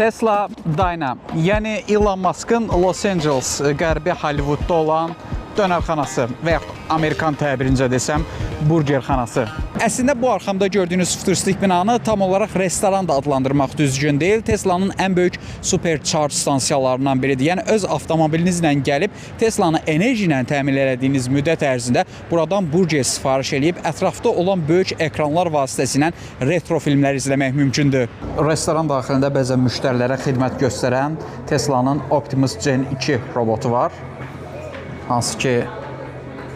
Tesla Dyna, yəni Elon Musk'ın Los Angeles, qərbi Hollywoodda olan dönərxanası və yaxud Amerikan təbirincə desəm, burgerxanası. Əslində bu arxamda gördüyünüz futuristik binanı tam olaraq restoran da adlandırmaq düzgün deyil. Tesla'nın ən böyük supercharge stansiyalarından biridir. Yəni öz avtomobilinizlə gəlib Tesla'nı enerji ilə təmin etdiyiniz müddət ərzində buradan burger sifariş edib ətrafda olan böyük ekranlar vasitəsilə retro filmlər izləmək mümkündür. Restoran daxilində bəzən müştərilərə xidmət göstərən Tesla'nın Optimus Gen 2 robotu var. Hansı ki,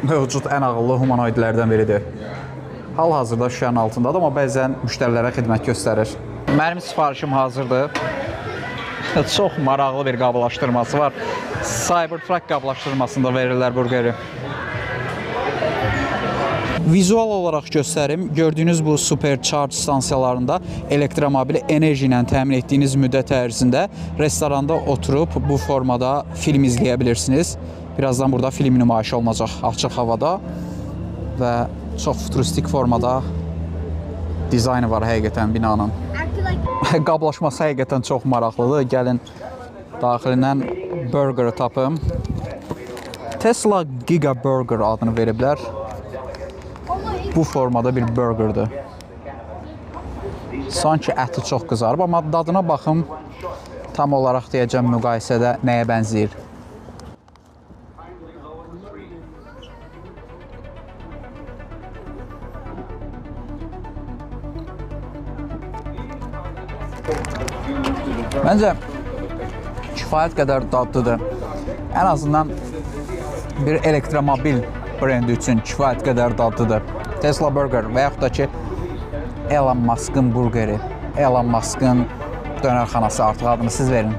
mövcud ən ağıllı humanoidlərdən biridir. Hal-hazırda şüşənin altındadır, amma bəzən müştərilərə xidmət göstərir. Mənim sifarişim hazırdır. Çox maraqlı bir qablaşdırması var. Cybertruck qablaşdırmasında verirlər burgeri. Vizual olaraq göstərim. Gördüyünüz bu supercharge stansiyalarında elektromobili enerji ilə təmin etdiyiniz müddət ərzində restoranda oturub bu formada film izləyə bilirsiniz. Birazdan burada film nümayişi olunacaq açıq havada və çox futuristik formada dizaynı var həqiqətən binanın. Qablaşması həqiqətən çox maraqlıdır. Gəlin daxilindən burgeri tapım. Tesla Giga Burger adını veriblər. Bu formada bir burgerdir. Sanki əti çox qızarıb, amma dadına baxım tam olaraq deyəcəm müqayisədə nəyə bənzəyir. Məncə kifayət qədər dadlıdır. Ən azından bir elektromobil brendi üçün kifayət qədər dadlıdır. Tesla Burger və yaxud da ki Elon Musk'ın burgeri, Elon Musk'ın dönərxanası, artıq adını siz verin.